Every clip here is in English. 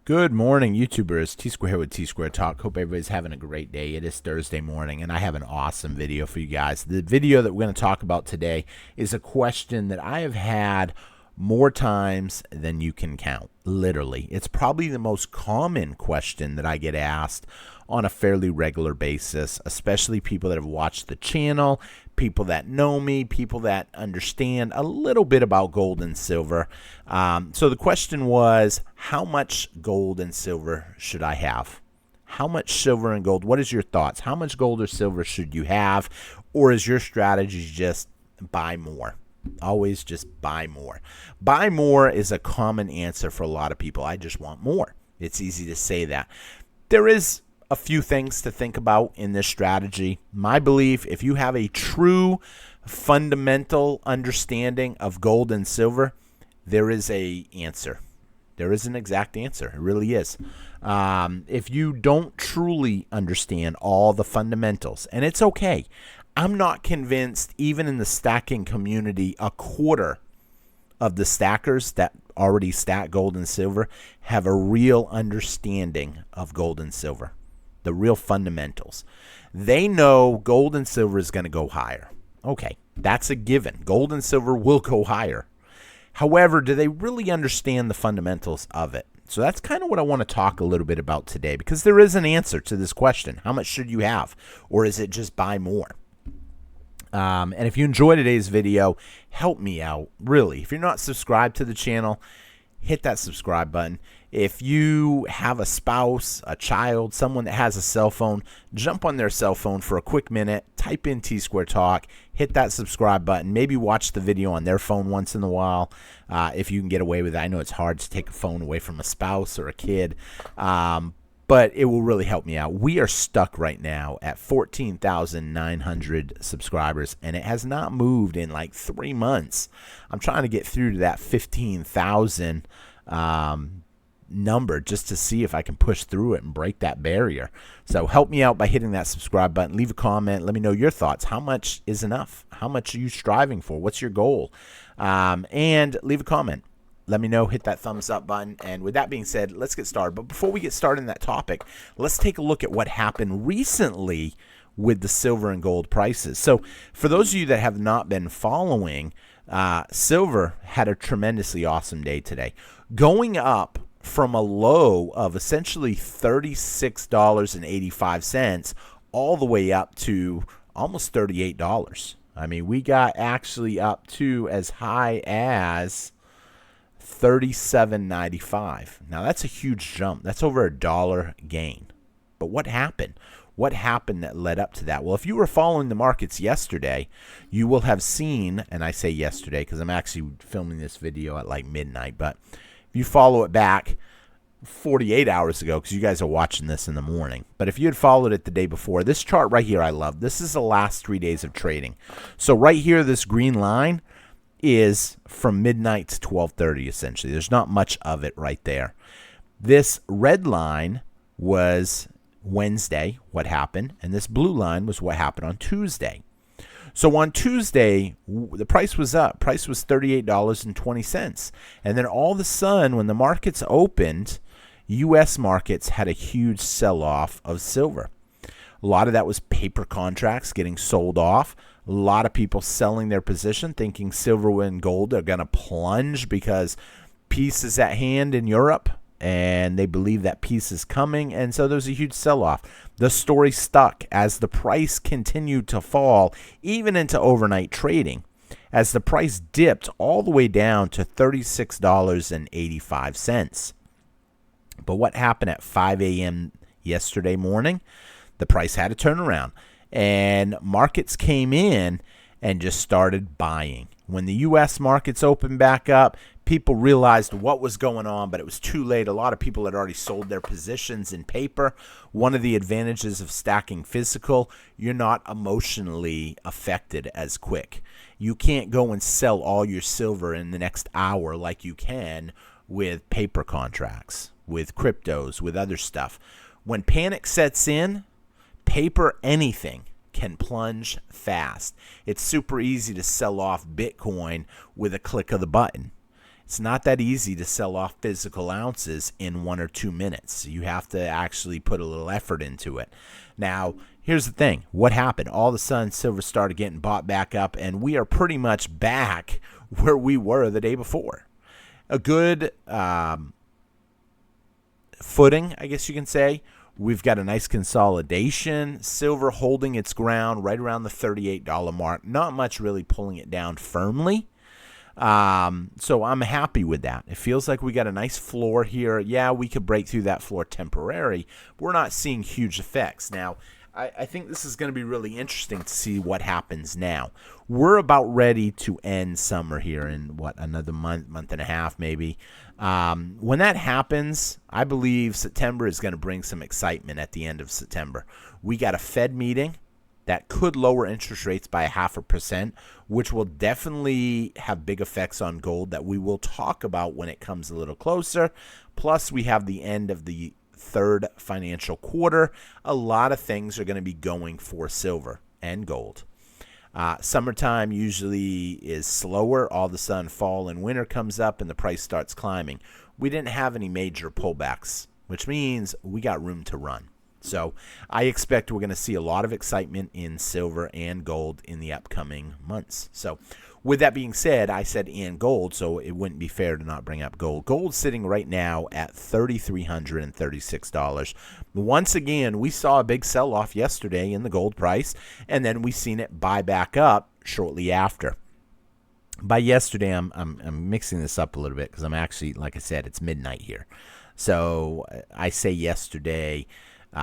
Good morning, YouTubers. T-Square here with T-Square Talk. Hope everybody's having a great day. It is Thursday morning, and I have an awesome video for you guys. The video that we're going to talk about today is a question that I have had more times than you can count. Literally. It's probably the most common question that I get asked on a fairly regular basis, especially people that have watched the channel, people that know me, people that understand a little bit about gold and silver. So the question was, how much gold and silver should I have? How much silver and gold? What is your thoughts? How much gold or silver should you have? Or is your strategy just buy more? Always just buy more. Buy more is a common answer for a lot of people. I just want more. It's easy to say that. There is a few things to think about in this strategy. My belief, if you have a true fundamental understanding of gold and silver, there is an answer. There is an exact answer. It really is. If you don't truly understand all the fundamentals, and it's okay. I'm not convinced, even in the stacking community, a quarter of the stackers that already stack gold and silver have a real understanding of gold and silver, the real fundamentals. They know gold and silver is going to go higher. Okay, that's a given. Gold and silver will go higher. However, do they really understand the fundamentals of it? So that's kind of what I want to talk a little bit about today, because there is an answer to this question. How much should you have? Or is it just buy more? And if you enjoyed today's video, help me out, really. If you're not subscribed to the channel, hit that subscribe button. If you have a spouse, a child, someone that has a cell phone, jump on their cell phone for a quick minute, type in T-Square Talk, hit that subscribe button, maybe watch the video on their phone once in a while if you can get away with it. I know it's hard to take a phone away from a spouse or a kid, but it will really help me out. We are stuck right now at 14,900 subscribers, and it has not moved in like 3 months. I'm trying to get through to that 15,000 number just to see if I can push through it and break that barrier. So help me out by hitting that subscribe button. Leave a comment. Let me know your thoughts. How much is enough? How much are you striving for? What's your goal? And leave a comment. Let me know. Hit that thumbs up button. And with that being said, let's get started. But before we get started in that topic, let's take a look at what happened recently with the silver and gold prices. So for those of you that have not been following, silver had a tremendously awesome day today, going up from a low of essentially $36.85 all the way up to almost $38. I mean, we got actually up to as high as $37.95. Now, that's a huge jump. That's over $1 gain. But what happened? What happened that led up to that? Well, if you were following the markets yesterday, you will have seen, and I say yesterday because I'm actually filming this video at like midnight, but if you follow it back 48 hours ago, because you guys are watching this in the morning, but if you had followed it the day before, this chart right here I love. This is the last 3 days of trading. So right here, this green line is from midnight to 12:30 essentially. There's not much of it right there. This red line was Wednesday, what happened, and this blue line was what happened on Tuesday. So on Tuesday, the price was up. Price was $38.20. And then all of a sudden, when the markets opened, U.S. markets had a huge sell-off of silver. A lot of that was paper contracts getting sold off. A lot of people selling their position, thinking silver and gold are going to plunge because peace is at hand in Europe, and they believe that peace is coming, and so there's a huge sell-off. The story stuck as the price continued to fall, even into overnight trading, as the price dipped all the way down to $36.85. But what happened at 5 a.m. yesterday morning? The price had a turnaround, and markets came in and just started buying. When the U.S. markets opened back up, people realized what was going on, but it was too late. A lot of people had already sold their positions in paper. One of the advantages of stacking physical, you're not emotionally affected as quick. You can't go and sell all your silver in the next hour like you can with paper contracts, with cryptos, with other stuff. When panic sets in, paper anything can plunge fast. It's super easy to sell off Bitcoin with a click of the button. It's not that easy to sell off physical ounces in 1 or 2 minutes. You have to actually put a little effort into it. Now, here's the thing. What happened? All of a sudden, silver started getting bought back up, and we are pretty much back where we were the day before. A good footing, I guess you can say. We've got a nice consolidation. Silver holding its ground right around the $38 mark. Not much really pulling it down firmly. So I'm happy with that. It feels like we got a nice floor here. Yeah, we could break through that floor temporary. We're not seeing huge effects. Now, I think this is going to be really interesting to see what happens now. We're about ready to end summer here in, another month and a half maybe. When that happens, I believe September is going to bring some excitement at the end of September. We got a Fed meeting that could lower interest rates by 0.5%, which will definitely have big effects on gold that we will talk about when it comes a little closer. Plus, we have the end of the third financial quarter. A lot of things are going to be going for silver and gold. Summertime usually is slower. All of a sudden, fall and winter comes up and the price starts climbing. We didn't have any major pullbacks, which means we got room to run. So I expect we're going to see a lot of excitement in silver and gold in the upcoming months. So with that being said, I said and gold, so it wouldn't be fair to not bring up gold. Gold's sitting right now at $3,336. Once again, we saw a big sell-off yesterday in the gold price, and then we seen it buy back up shortly after. By yesterday, I'm mixing this up a little bit because I'm actually, like I said, it's midnight here. So I say yesterday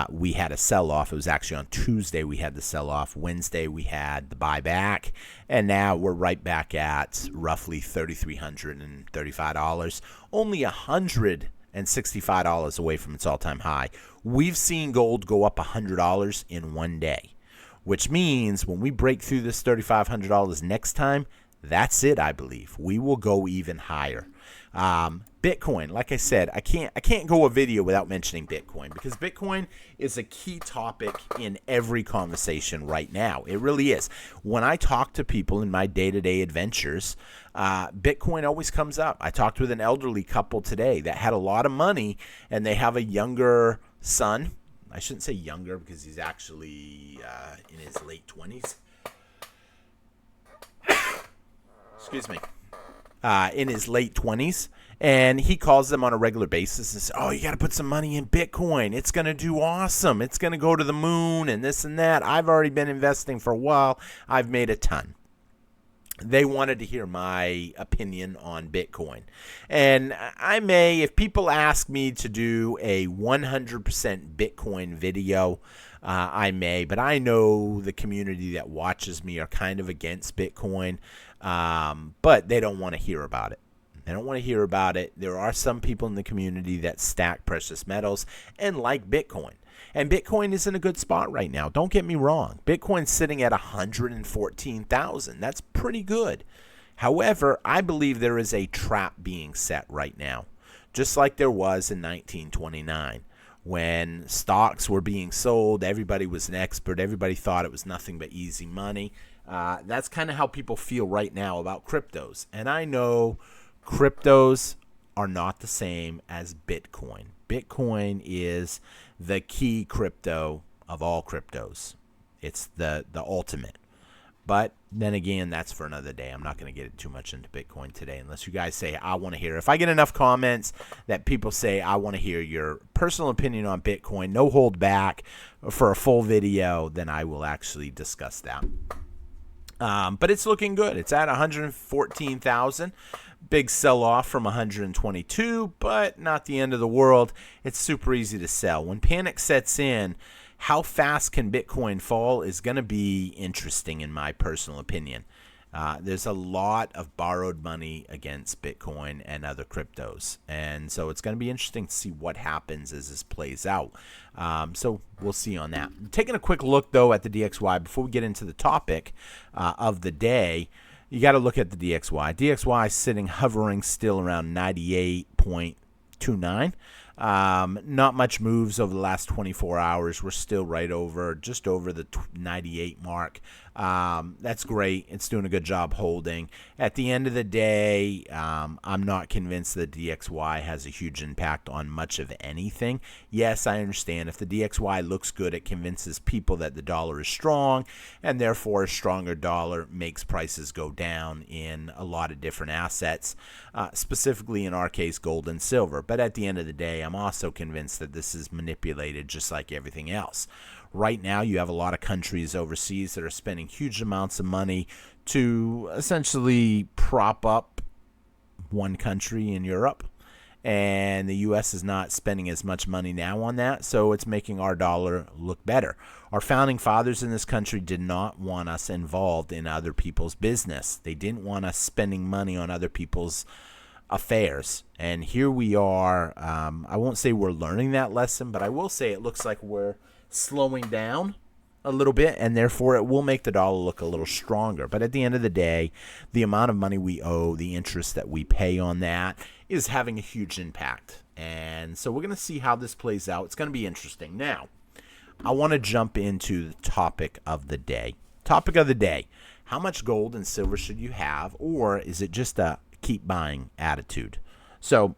we had a sell-off. It was actually on Tuesday we had the sell-off. Wednesday we had the buyback. And now we're right back at roughly $3,335. Only $165 away from its all-time high. We've seen gold go up $100 in one day, which means when we break through this $3,500 next time, that's it, I believe. We will go even higher. Bitcoin, like I said, I can't go a video without mentioning Bitcoin because Bitcoin is a key topic in every conversation right now. It really is. When I talk to people in my day-to-day adventures, Bitcoin always comes up. I talked with an elderly couple today that had a lot of money and they have a younger son. I shouldn't say younger because he's actually in his late 20s. Excuse me. In his late 20s, and he calls them on a regular basis and says, oh, you got to put some money in Bitcoin. It's going to do awesome. It's going to go to the moon and this and that. I've already been investing for a while. I've made a ton. They wanted to hear my opinion on Bitcoin. And I may, if people ask me to do a 100% Bitcoin video, I may, but I know the community that watches me are kind of against Bitcoin, but they don't want to hear about it. They don't want to hear about it. There are some people in the community that stack precious metals and like Bitcoin. And Bitcoin is in a good spot right now. Don't get me wrong. Bitcoin's sitting at 114,000. That's pretty good. However, I believe there is a trap being set right now, just like there was in 1929. When stocks were being sold, everybody was an expert. Everybody thought it was nothing but easy money. That's kind of how people feel right now about cryptos. And I know cryptos are not the same as Bitcoin. Bitcoin is the key crypto of all cryptos. It's the ultimate. But then again, that's for another day. I'm not going to get too much into Bitcoin today unless you guys say, I want to hear. If I get enough comments that people say, I want to hear your personal opinion on Bitcoin, no hold back for a full video, then I will actually discuss that. But it's looking good. It's at 114,000. Big sell-off from 122, but not the end of the world. It's super easy to sell. When panic sets in, how fast can Bitcoin fall is going to be interesting in my personal opinion. There's a lot of borrowed money against Bitcoin and other cryptos. And so it's going to be interesting to see what happens as this plays out. So we'll see on that. Taking a quick look, though, at the DXY before we get into the topic of the day. You got to look at the DXY. DXY is sitting hovering still around 98.29. Not much moves over the last 24 hours. We're still right over, just over the 98 mark. That's great. It's doing a good job holding. At the end of the day, I'm not convinced that DXY has a huge impact on much of anything. Yes, I understand. If the DXY looks good, it convinces people that the dollar is strong, and therefore a stronger dollar makes prices go down in a lot of different assets, specifically in our case, gold and silver. But at the end of the day, I'm also convinced that this is manipulated just like everything else. Right now, you have a lot of countries overseas that are spending huge amounts of money to essentially prop up one country in Europe. And the U.S. is not spending as much money now on that, so it's making our dollar look better. Our founding fathers in this country did not want us involved in other people's business. They didn't want us spending money on other people's affairs. And here we are. I won't say we're learning that lesson, but I will say it looks like we're slowing down a little bit, and therefore it will make the dollar look a little stronger. But at the end of the day, the amount of money we owe, the interest that we pay on that, is having a huge impact. And so we're going to see how this plays out. It's going to be interesting. Now, I want to jump into the topic of the day. Topic of the day: how much gold and silver should you have, or is it just a keep buying attitude? So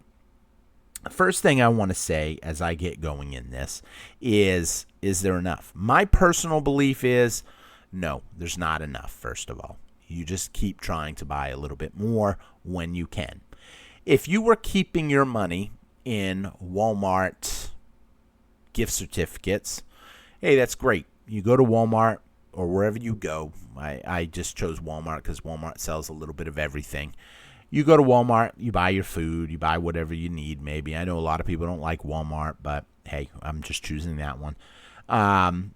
first thing I want to say as I get going in this is there enough? My personal belief is no, there's not enough, first of all. You just keep trying to buy a little bit more when you can. If you were keeping your money in Walmart gift certificates, hey, that's great. You go to Walmart or wherever you go. I just chose Walmart because Walmart sells a little bit of everything. You go to Walmart, you buy your food, you buy whatever you need maybe. I know a lot of people don't like Walmart, but hey, I'm just choosing that one.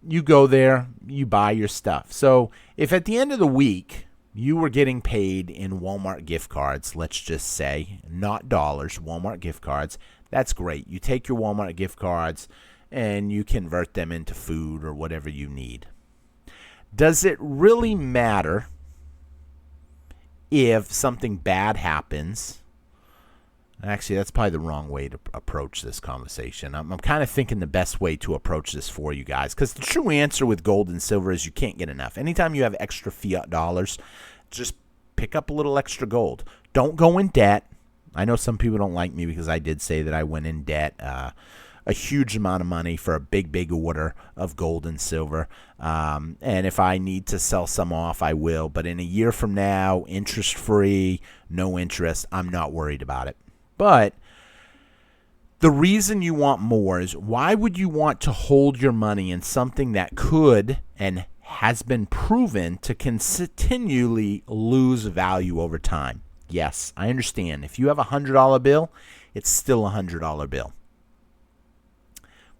You go there, you buy your stuff. So if at the end of the week you were getting paid in Walmart gift cards, let's just say, not dollars, Walmart gift cards, that's great. You take your Walmart gift cards and you convert them into food or whatever you need. Does it really matter if something bad happens? Actually, that's probably the wrong way to approach this conversation. I'm kind of thinking the best way to approach this for you guys, because the true answer with gold and silver is you can't get enough. Anytime you have extra fiat dollars, just pick up a little extra gold. Don't go in debt. I know some people don't like me because I did say that I went in debt a huge amount of money for a big order of gold and silver. And if I need to sell some off, I will. But in a year from now, interest-free, no interest, I'm not worried about it. But the reason you want more is, why would you want to hold your money in something that could and has been proven to continually lose value over time? Yes, I understand. If you have a $100 bill, it's still a $100 bill.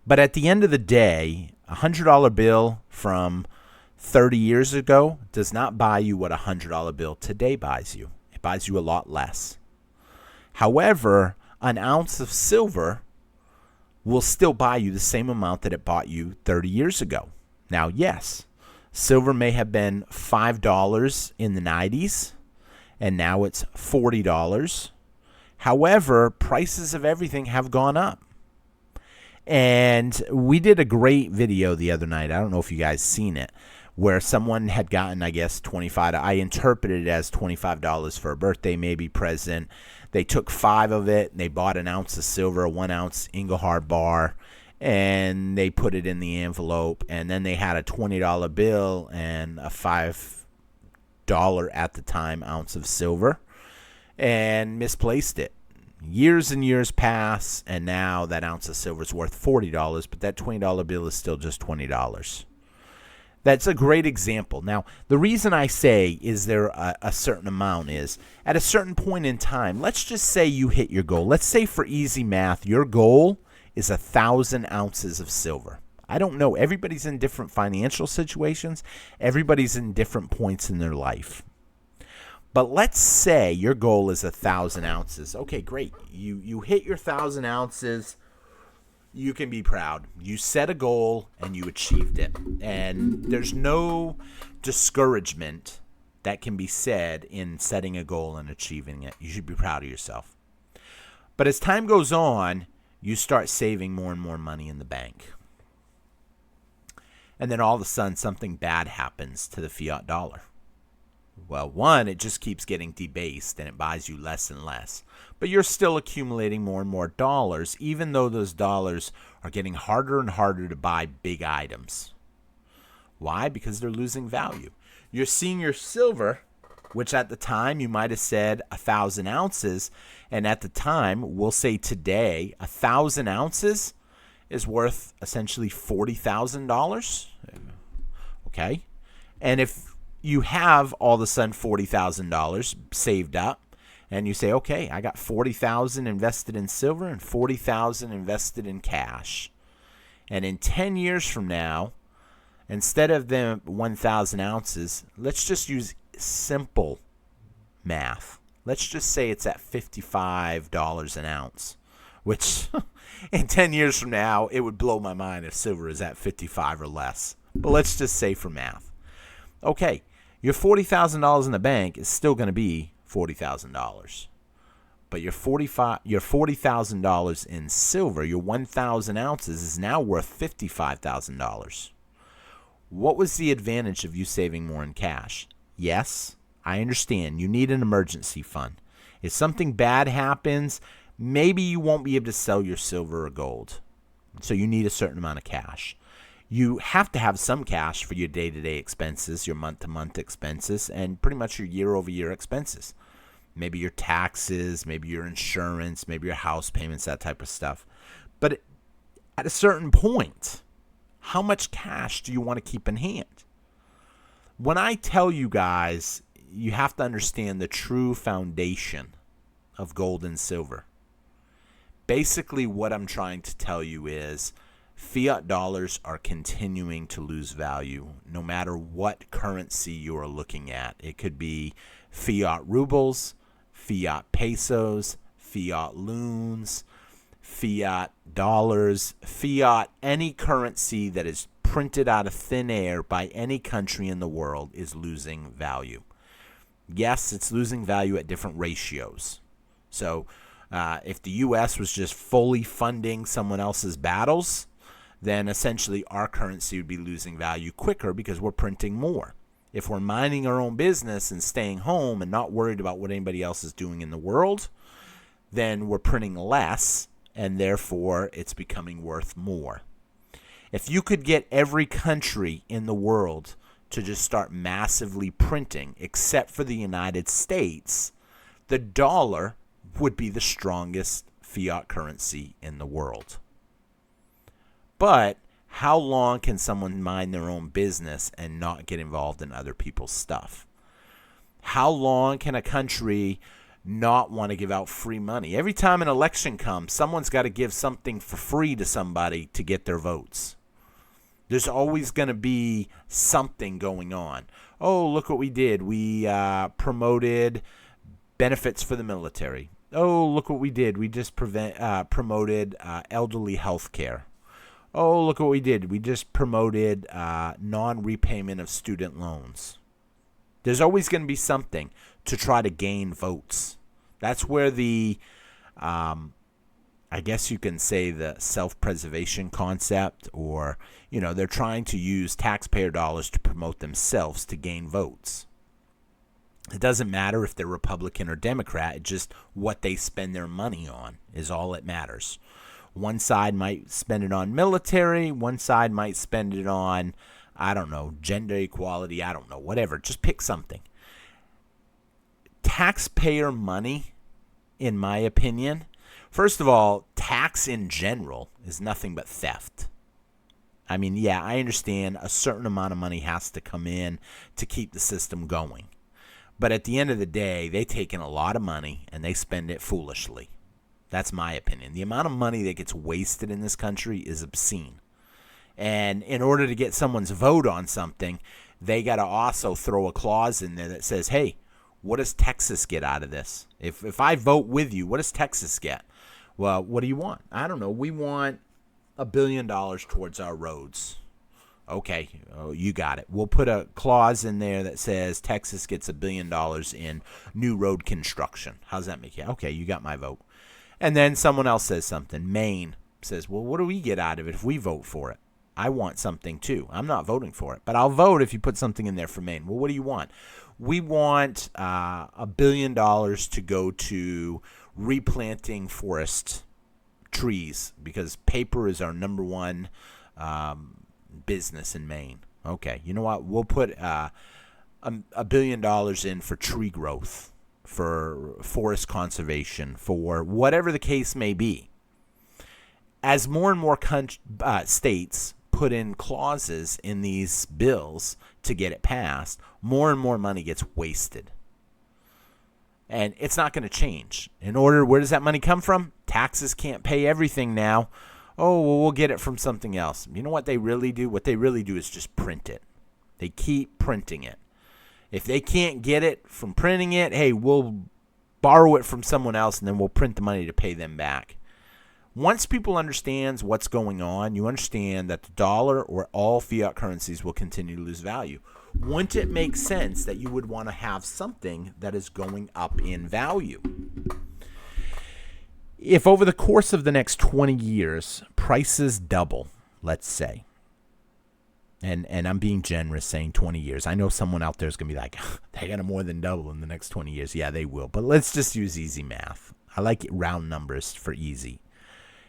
But at the end of the day, a $100 bill from 30 years ago does not buy you what a $100 bill today buys you. It buys you a lot less. However, an ounce of silver will still buy you the same amount that it bought you 30 years ago. Now, yes, silver may have been $5 in the 90s, and now it's $40. However, prices of everything have gone up. And we did a great video the other night. I don't know if you guys seen it, where someone had gotten, I guess, $25. I interpreted it as $25 for a birthday, maybe present. They took 5 of it. And they bought an ounce of silver, a 1 ounce Engelhard bar, and they put it in the envelope. And then they had a $20 bill and a $5 at the time ounce of silver, and misplaced it. Years and years pass, and now that ounce of silver is worth $40, but that $20 bill is still just $20. That's a great example. Now, the reason I say is there a certain amount is, at a certain point in time, let's just say you hit your goal. Let's say, for easy math, your goal is 1,000 ounces of silver. I don't know. Everybody's in different financial situations. Everybody's in different points in their life. But let's say your goal is 1,000 ounces. Okay, great. You hit your 1,000 ounces. You can be proud. You set a goal and you achieved it. And there's no discouragement that can be said in setting a goal and achieving it. You should be proud of yourself. But as time goes on, you start saving more and more money in the bank. And then all of a sudden something bad happens to the fiat dollar. Well, one, it just keeps getting debased and it buys you less and less. But you're still accumulating more and more dollars, even though those dollars are getting harder and harder to buy big items. Why? Because they're losing value. You're seeing your silver, which at the time you might have said 1,000 ounces, and at the time, we'll say today, 1,000 ounces is worth essentially $40,000. Okay? And if you have all of a sudden $40,000 saved up, and you say, okay, I got $40,000 invested in silver and $40,000 invested in cash. And in 10 years from now, instead of the 1,000 ounces, let's just use simple math. Let's just say it's at $55 an ounce, which in 10 years from now, it would blow my mind if silver is at 55 or less. But let's just say for math. Okay, your $40,000 in the bank is still going to be $40,000. But your $40,000 in silver, your 1,000 ounces, is now worth $55,000. What was the advantage of you saving more in cash? Yes, I understand. You need an emergency fund. If something bad happens, maybe you won't be able to sell your silver or gold. So you need a certain amount of cash. You have to have some cash for your day-to-day expenses, your month-to-month expenses, and pretty much your year-over-year expenses. Maybe your taxes, maybe your insurance, maybe your house payments, that type of stuff. But at a certain point, how much cash do you want to keep in hand? When I tell you guys, you have to understand the true foundation of gold and silver. Basically, what I'm trying to tell you is fiat dollars are continuing to lose value no matter what currency you are looking at. It could be fiat rubles, fiat pesos, fiat loons, fiat dollars, fiat, any currency that is printed out of thin air by any country in the world is losing value. Yes, it's losing value at different ratios. So if the U.S. was just fully funding someone else's battles, then essentially our currency would be losing value quicker because we're printing more. If we're minding our own business and staying home and not worried about what anybody else is doing in the world, then we're printing less, and therefore it's becoming worth more. If you could get every country in the world to just start massively printing, except for the United States, the dollar would be the strongest fiat currency in the world. But how long can someone mind their own business and not get involved in other people's stuff? How long can a country not want to give out free money? Every time an election comes, someone's got to give something for free to somebody to get their votes. There's always going to be something going on. Oh, look what we did. We promoted benefits for the military. Oh, look what we did. We just promoted elderly health care. Oh, look what we did. We just promoted non-repayment of student loans. There's always going to be something to try to gain votes. That's where the, I guess you can say the self-preservation concept, or, they're trying to use taxpayer dollars to promote themselves to gain votes. It doesn't matter if they're Republican or Democrat. It's just what they spend their money on is all that matters. One side might spend it on military. One side might spend it on, I don't know, gender equality. I don't know, whatever. Just pick something. Taxpayer money, in my opinion, first of all, tax in general is nothing but theft. I mean, yeah, I understand a certain amount of money has to come in to keep the system going. But at the end of the day, they take in a lot of money and they spend it foolishly. That's my opinion. The amount of money that gets wasted in this country is obscene. And in order to get someone's vote on something, they got to also throw a clause in there that says, hey, what does Texas get out of this? If I vote with you, what does Texas get? Well, what do you want? I don't know. We want $1 billion towards our roads. Okay, you got it. We'll put a clause in there that says Texas gets $1 billion in new road construction. How's that make you? Okay, you got my vote. And then someone else says something. Maine says, well, what do we get out of it if we vote for it? I want something too. I'm not voting for it, but I'll vote if you put something in there for Maine. Well, what do you want? We want $1 billion to go to replanting forest trees because paper is our number one business in Maine. Okay, you know what? We'll put $1 billion in for tree growth, for forest conservation, for whatever the case may be. As more and more states put in clauses in these bills to get it passed, more and more money gets wasted. And it's not going to change. Where does that money come from? Taxes can't pay everything now. Oh, well, we'll get it from something else. You know what they really do? What they really do is just print it. They keep printing it. If they can't get it from printing it, hey, we'll borrow it from someone else and then we'll print the money to pay them back. Once people understand what's going on, you understand that the dollar or all fiat currencies will continue to lose value. Wouldn't it make sense that you would want to have something that is going up in value? If over the course of the next 20 years, prices double, let's say, and I'm being generous saying 20 years. I know someone out there is going to be like, they're going to more than double in the next 20 years. Yeah, they will. But let's just use easy math. I like round numbers for easy.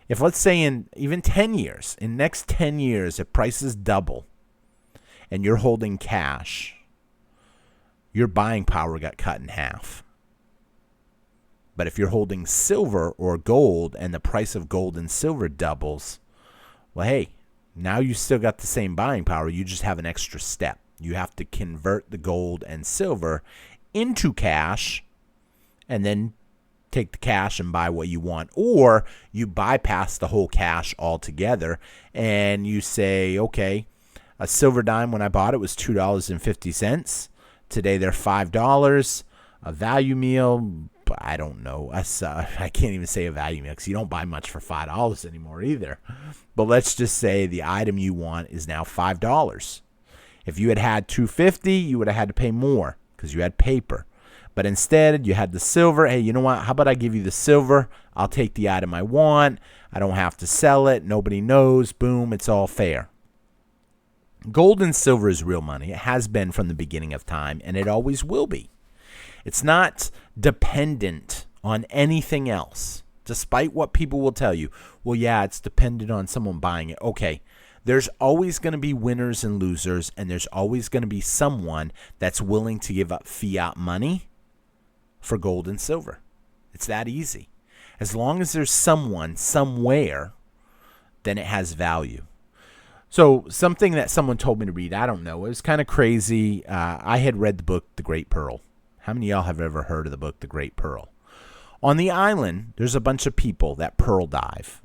If let's say in even 10 years, in next 10 years, if prices double and you're holding cash, your buying power got cut in half. But if you're holding silver or gold and the price of gold and silver doubles, well, hey, now you still got the same buying power. You just have an extra step. You have to convert the gold and silver into cash and then take the cash and buy what you want. Or you bypass the whole cash altogether and you say, okay, a silver dime when I bought it was $2.50. Today they're $5. A value meal, I don't know. I can't even say a value meal because you don't buy much for $5 anymore either. But let's just say the item you want is now $5. If you had $2.50, you would have had to pay more because you had paper. But instead, you had the silver. Hey, you know what? How about I give you the silver? I'll take the item I want. I don't have to sell it. Nobody knows. Boom, it's all fair. Gold and silver is real money. It has been from the beginning of time, and it always will be. It's not dependent on anything else, despite what people will tell you. Well, yeah, it's dependent on someone buying it. Okay, there's always going to be winners and losers, and there's always going to be someone that's willing to give up fiat money for gold and silver. It's that easy. As long as there's someone somewhere, then it has value. So something that someone told me to read, I don't know, it was kind of crazy. I had read the book, The Great Pearl. How many of y'all have ever heard of the book, The Great Pearl? On the island, there's a bunch of people that pearl dive.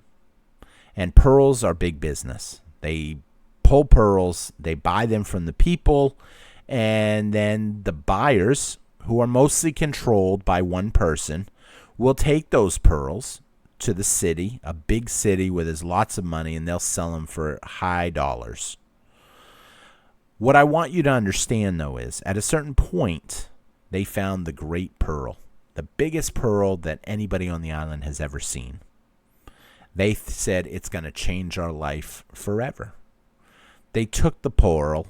And pearls are big business. They pull pearls, they buy them from the people, and then the buyers, who are mostly controlled by one person, will take those pearls to the city, a big city where there's lots of money, and they'll sell them for high dollars. What I want you to understand, though, is at a certain point, they found the great pearl, the biggest pearl that anybody on the island has ever seen. They said it's going to change our life forever. They took the pearl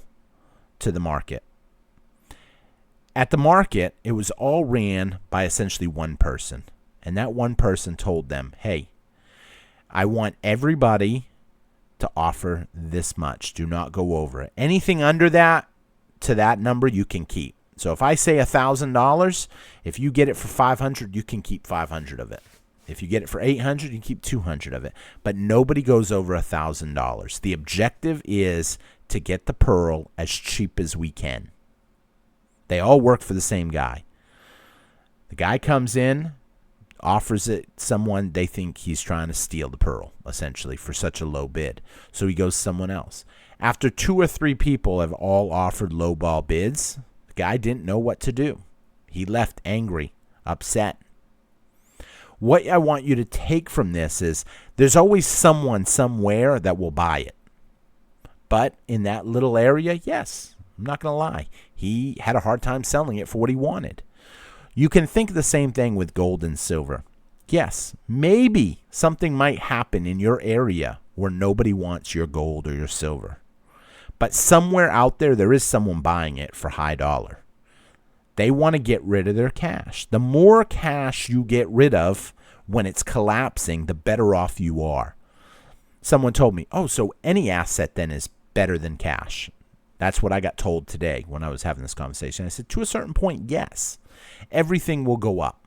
to the market. At the market, it was all ran by essentially one person. And that one person told them, hey, I want everybody to offer this much. Do not go over it. Anything under that, to that number, you can keep. So if I say $1,000, if you get it for $500, you can keep $500 of it. If you get it for $800, you can keep $200 of it. But nobody goes over $1,000. The objective is to get the pearl as cheap as we can. They all work for the same guy. The guy comes in, offers it someone, they think he's trying to steal the pearl, essentially, for such a low bid. So he goes someone else. After 2 or 3 people have all offered lowball bids, the guy didn't know what to do. He left angry, upset. What I want you to take from this is there's always someone somewhere that will buy it. But in that little area, yes, I'm not going to lie, he had a hard time selling it for what he wanted. You can think the same thing with gold and silver. Yes, maybe something might happen in your area where nobody wants your gold or your silver. But somewhere out there, there is someone buying it for high dollar. They want to get rid of their cash. The more cash you get rid of when it's collapsing, the better off you are. Someone told me, oh, so any asset then is better than cash. That's what I got told today when I was having this conversation. I said, to a certain point, yes. Everything will go up.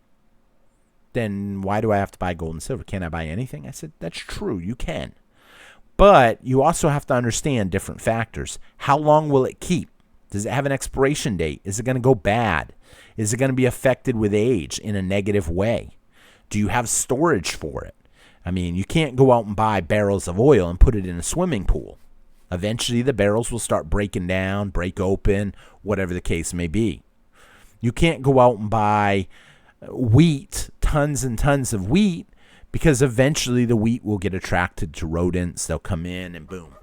Then why do I have to buy gold and silver? Can't I buy anything? I said, that's true. You can. But you also have to understand different factors. How long will it keep? Does it have an expiration date? Is it going to go bad? Is it going to be affected with age in a negative way? Do you have storage for it? I mean, you can't go out and buy barrels of oil and put it in a swimming pool. Eventually, the barrels will start breaking down, break open, whatever the case may be. You can't go out and buy wheat, tons and tons of wheat, because eventually the wheat will get attracted to rodents. They'll come in and boom.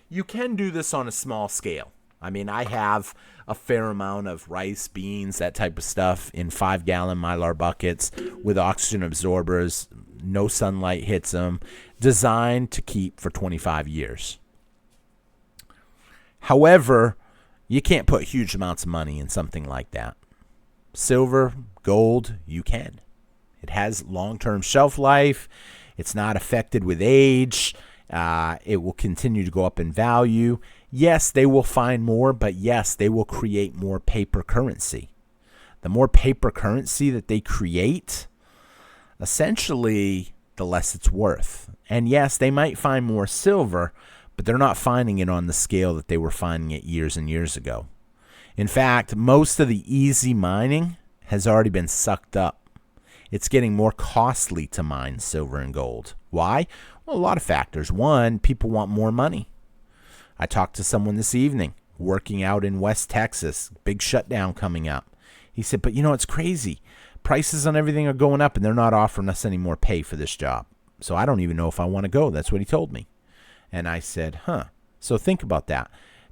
You can do this on a small scale. I mean, I have a fair amount of rice, beans, that type of stuff in 5-gallon Mylar buckets with oxygen absorbers. No sunlight hits them. Designed to keep for 25 years. However, you can't put huge amounts of money in something like that. Silver, gold, you can. It has long-term shelf life. It's not affected with age. It will continue to go up in value. Yes, they will find more, but yes, they will create more paper currency. The more paper currency that they create, essentially, the less it's worth. And yes, they might find more silver, but they're not finding it on the scale that they were finding it years and years ago. In fact, most of the easy mining has already been sucked up. It's getting more costly to mine silver and gold. Why? Well, a lot of factors. One, people want more money. I talked to someone this evening working out in West Texas, big shutdown coming up. He said, but you know, it's crazy. Prices on everything are going up and they're not offering us any more pay for this job. So I don't even know if I want to go. That's what he told me. And I said, so think about that.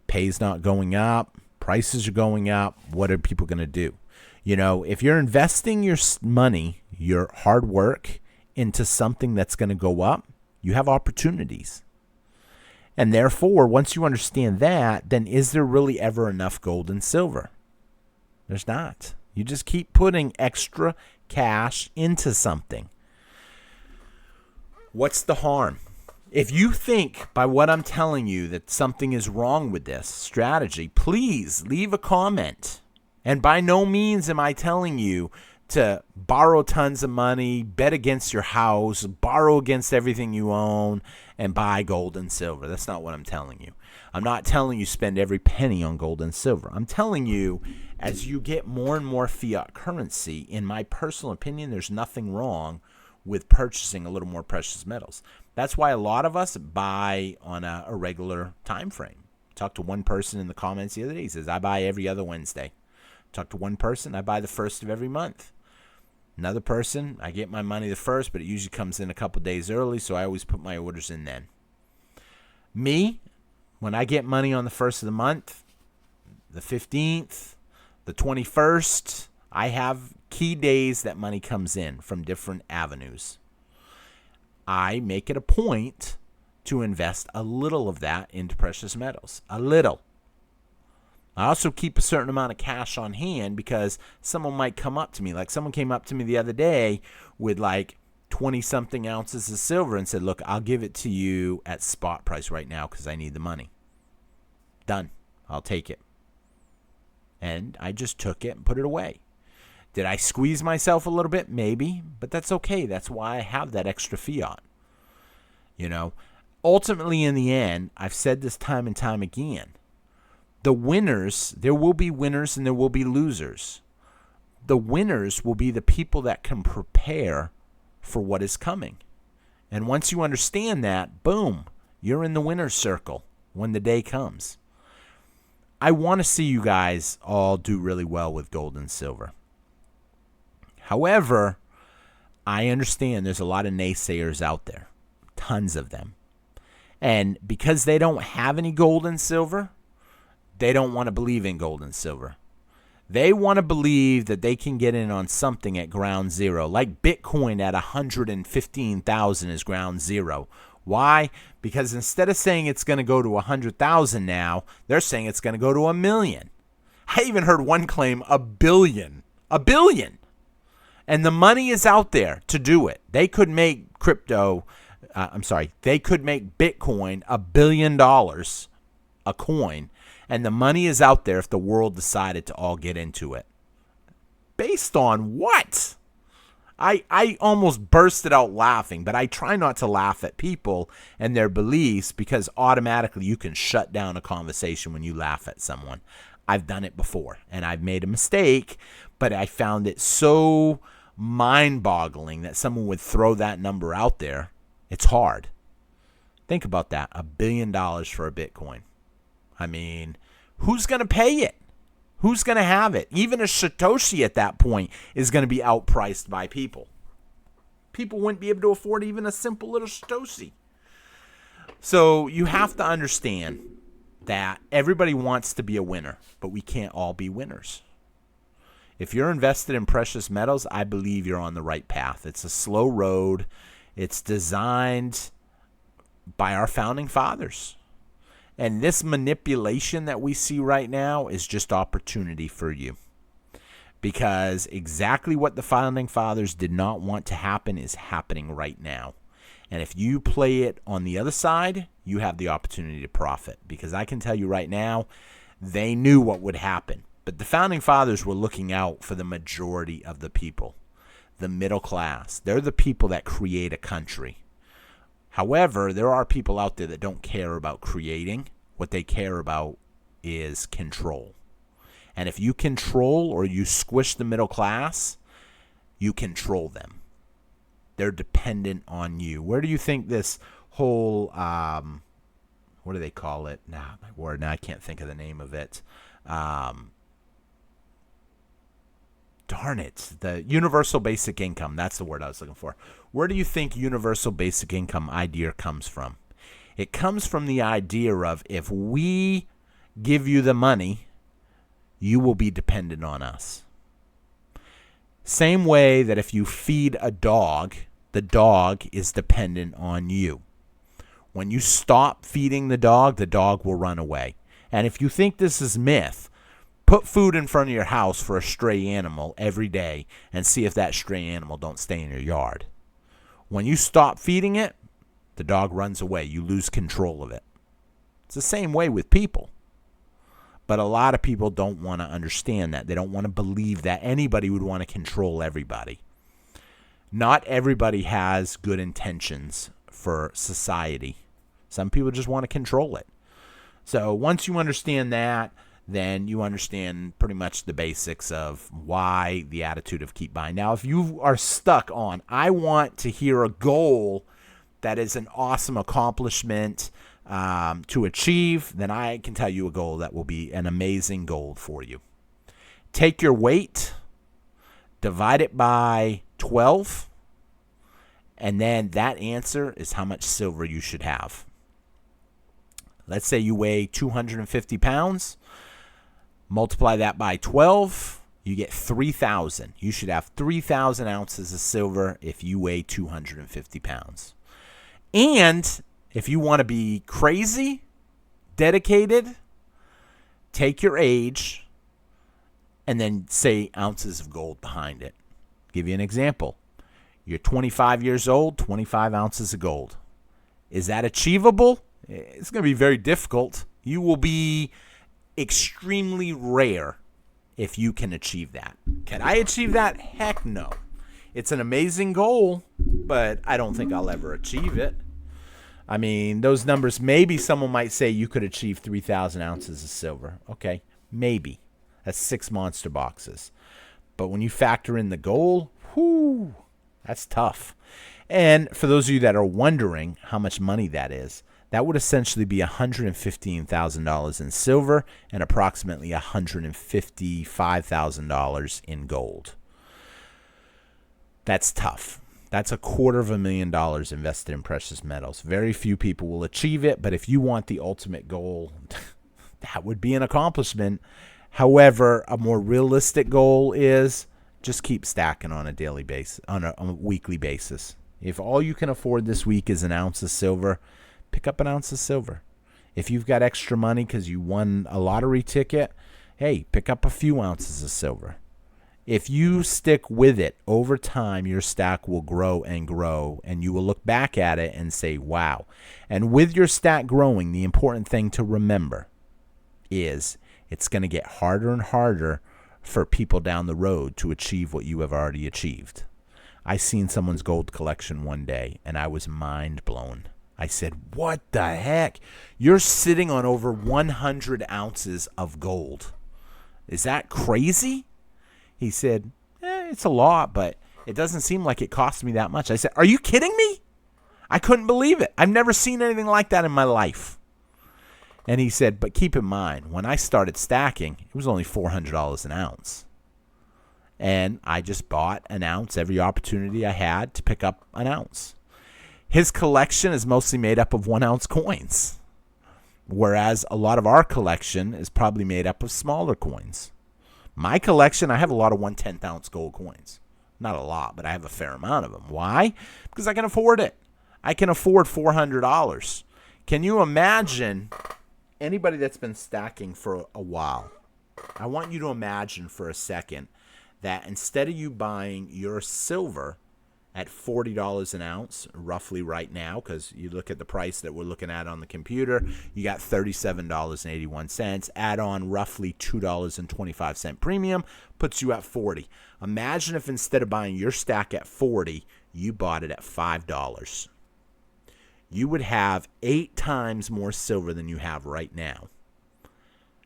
Pay's not going up. Prices are going up. What are people going to do? You know, if you're investing your money, your hard work into something that's going to go up, you have opportunities. And therefore, once you understand that, then is there really ever enough gold and silver? There's not. You just keep putting extra cash into something. What's the harm? If you think by what I'm telling you that something is wrong with this strategy, please leave a comment. And by no means am I telling you to borrow tons of money, bet against your house, borrow against everything you own, and buy gold and silver. That's not what I'm telling you. I'm not telling you spend every penny on gold and silver. I'm telling you, as you get more and more fiat currency, in my personal opinion, there's nothing wrong with purchasing a little more precious metals. That's why a lot of us buy on a regular time frame. Talked to one person in the comments the other day. He says, I buy every other Wednesday. Talked to one person, I buy the first of every month. Another person, I get my money the first, but it usually comes in a couple days early, so I always put my orders in then. Me, when I get money on the first of the month, the 15th, the 21st, I have key days that money comes in from different avenues. I make it a point to invest a little of that into precious metals. A little. I also keep a certain amount of cash on hand because someone might come up to me. Like someone came up to me the other day with like 20-something ounces of silver and said, look, I'll give it to you at spot price right now because I need the money. Done. I'll take it. And I just took it and put it away. Did I squeeze myself a little bit? Maybe, but that's okay. That's why I have that extra fiat. You know, ultimately in the end, I've said this time and time again, the winners, there will be winners and there will be losers. The winners will be the people that can prepare for what is coming. And once you understand that, boom, you're in the winner's circle when the day comes. I want to see you guys all do really well with gold and silver. However, I understand there's a lot of naysayers out there, tons of them. And because they don't have any gold and silver, they don't want to believe in gold and silver. They want to believe that they can get in on something at ground zero, like Bitcoin at 115,000 is ground zero, Why? Because instead of saying it's going to go to 100,000 now, they're saying it's going to go to 1,000,000. I even heard one claim $1 billion. $1 billion. And the money is out there to do it. They could make they could make Bitcoin $1 billion a coin, and the money is out there if the world decided to all get into it. Based on what? I almost bursted out laughing, but I try not to laugh at people and their beliefs because automatically you can shut down a conversation when you laugh at someone. I've done it before, and I've made a mistake, but I found it so mind-boggling that someone would throw that number out there. It's hard. Think about that, $1 billion for a Bitcoin. I mean, who's going to pay it? Who's going to have it? Even a Satoshi at that point is going to be outpriced by people. People wouldn't be able to afford even a simple little Satoshi. So you have to understand that everybody wants to be a winner, but we can't all be winners. If you're invested in precious metals, I believe you're on the right path. It's a slow road. It's designed by our founding fathers. And this manipulation that we see right now is just opportunity for you. Because exactly what the founding fathers did not want to happen is happening right now. And if you play it on the other side, you have the opportunity to profit. Because I can tell you right now, they knew what would happen. But the founding fathers were looking out for the majority of the people, the middle class. They're the people that create a country. However, there are people out there that don't care about creating. What they care about is control. And if you control or you squish the middle class, you control them. They're dependent on you. Where do you think this whole, what do they call it? Now I can't think of the name of it. Darn it. The universal basic income. That's the word I was looking for. Where do you think universal basic income idea comes from? It comes from the idea of if we give you the money, you will be dependent on us. Same way that if you feed a dog, the dog is dependent on you. When you stop feeding the dog will run away. And if you think this is myth, put food in front of your house for a stray animal every day and see if that stray animal don't stay in your yard. When you stop feeding it, the dog runs away. You lose control of it. It's the same way with people. But a lot of people don't want to understand that. They don't want to believe that anybody would want to control everybody. Not everybody has good intentions for society. Some people just want to control it. So once you understand that, then you understand pretty much the basics of why the attitude of keep buying. Now, if you are stuck on, I want to hear a goal that is an awesome accomplishment to achieve, then I can tell you a goal that will be an amazing goal for you. Take your weight, divide it by 12, and then that answer is how much silver you should have. Let's say you weigh 250 pounds. Multiply that by 12, you get 3,000. You should have 3,000 ounces of silver if you weigh 250 pounds. And if you want to be crazy, dedicated, take your age and then say ounces of gold behind it. Give you an example. You're 25 years old, 25 ounces of gold. Is that achievable? It's going to be very difficult. You will be extremely rare if you can achieve that. Can I achieve that? Heck no. It's an amazing goal, but I don't think I'll ever achieve it. I mean, those numbers, maybe someone might say you could achieve 3,000 ounces of silver. Okay, maybe. That's 6 monster boxes. But when you factor in the goal, whoo, that's tough. And for those of you that are wondering how much money that is, that would essentially be $115,000 in silver and approximately $155,000 in gold. That's tough. That's $250,000 invested in precious metals. Very few people will achieve it, but if you want the ultimate goal, that would be an accomplishment. However, a more realistic goal is just keep stacking on a daily basis, on a weekly basis. If all you can afford this week is an ounce of silver, pick up an ounce of silver. If you've got extra money because you won a lottery ticket, hey, pick up a few ounces of silver. If you stick with it over time, your stack will grow, and you will look back at it and say, wow. And with your stack growing, the important thing to remember is it's going to get harder and harder for people down the road to achieve what you have already achieved. I seen someone's gold collection one day, and I was mind blown. I said, what the heck? You're sitting on over 100 ounces of gold. Is that crazy? He said, it's a lot, but it doesn't seem like it cost me that much. I said, are you kidding me? I couldn't believe it. I've never seen anything like that in my life. And he said, but keep in mind, when I started stacking, it was only $400 an ounce. And I just bought an ounce every opportunity I had to pick up an ounce. His collection is mostly made up of 1 ounce coins, whereas a lot of our collection is probably made up of smaller coins. My collection, I have a lot of 1/10 ounce gold coins. Not a lot, but I have a fair amount of them. Why? Because I can afford it. I can afford $400. Can you imagine anybody that's been stacking for a while? I want you to imagine for a second that instead of you buying your silver at $40 an ounce, roughly right now, because you look at the price that we're looking at on the computer, you got $37.81. Add on roughly $2.25 premium, puts you at $40. Imagine if instead of buying your stack at $40, you bought it at $5. You would have 8 times more silver than you have right now.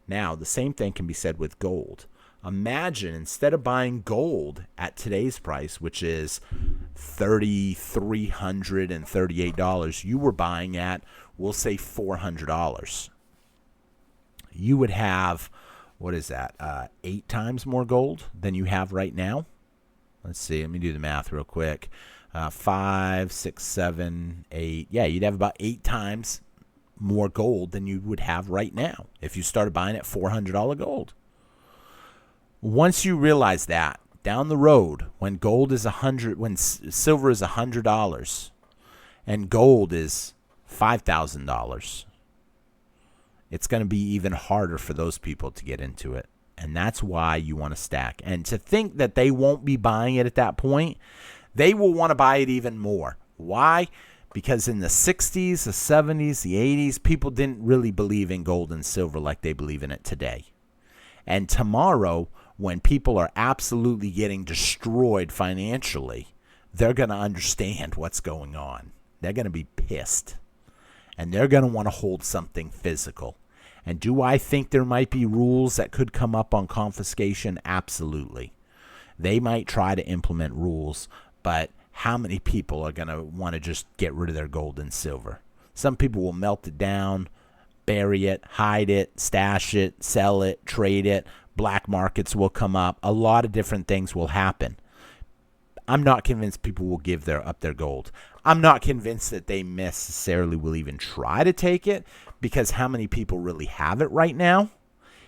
Now, the same thing can be said with gold. Imagine instead of buying gold at today's price, which is $3,338, you were buying at, we'll say, $400. You would have, what is that, 8 times more gold than you have right now? Let's see, let me do the math real quick. 5, 6, 7, 8. Yeah, you'd have about 8 times more gold than you would have right now if you started buying at $400 gold. Once you realize that, down the road, when gold is when silver is $100 and gold is $5,000, it's going to be even harder for those people to get into it. And that's why you want to stack. And to think that they won't be buying it at that point, they will want to buy it even more. Why? Because in the 60s, the 70s, the 80s, people didn't really believe in gold and silver like they believe in it today. And tomorrow, when people are absolutely getting destroyed financially, they're going to understand what's going on. They're going to be pissed. And they're going to want to hold something physical. And do I think there might be rules that could come up on confiscation? Absolutely. They might try to implement rules, but how many people are going to want to just get rid of their gold and silver? Some people will melt it down, bury it, hide it, stash it, sell it, trade it. Black markets will come up. A lot of different things will happen. I'm not convinced people will give up their gold. I'm not convinced that they necessarily will even try to take it, because how many people really have it right now?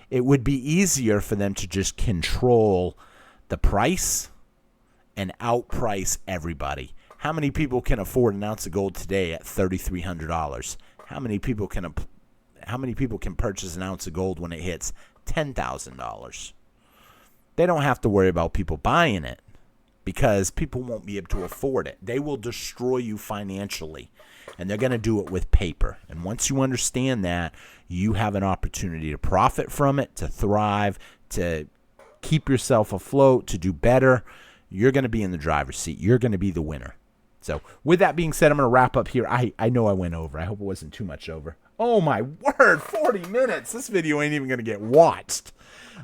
It would be easier for them to just control the price and outprice everybody. How many people can afford an ounce of gold today at $3,300? How many people can purchase an ounce of gold when it hits $10,000? They don't have to worry about people buying it, because people won't be able to afford it. They will destroy you financially, and they're going to do it with paper. And once you understand that, you have an opportunity to profit from it, to thrive, to keep yourself afloat, to do better. You're going to be in the driver's seat. You're going to be the winner. So with that being said, I'm going to wrap up here. I know I went over. I hope it wasn't too much over. Oh my word, 40 minutes. This video ain't even going to get watched.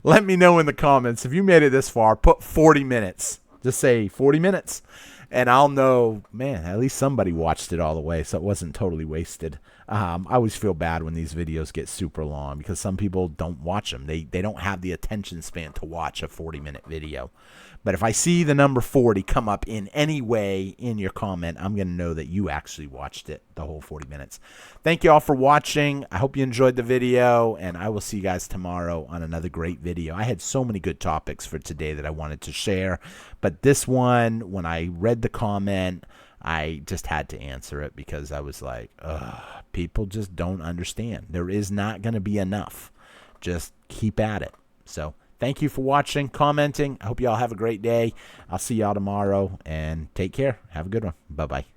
Let me know in the comments. If you made it this far, put 40 minutes. Just say 40 minutes. And I'll know, man, at least somebody watched it all the way, so it wasn't totally wasted. I always feel bad when these videos get super long, because some people don't watch them. They don't have the attention span to watch a 40-minute video. But if I see the number 40 come up in any way in your comment, I'm going to know that you actually watched it the whole 40 minutes. Thank you all for watching. I hope you enjoyed the video, and I will see you guys tomorrow on another great video. I had so many good topics for today that I wanted to share, but this one, when I read the comment, I just had to answer it because I was like, ugh, people just don't understand. There is not going to be enough. Just keep at it. So thank you for watching, commenting. I hope y'all have a great day. I'll see y'all tomorrow, and take care. Have a good one. Bye-bye.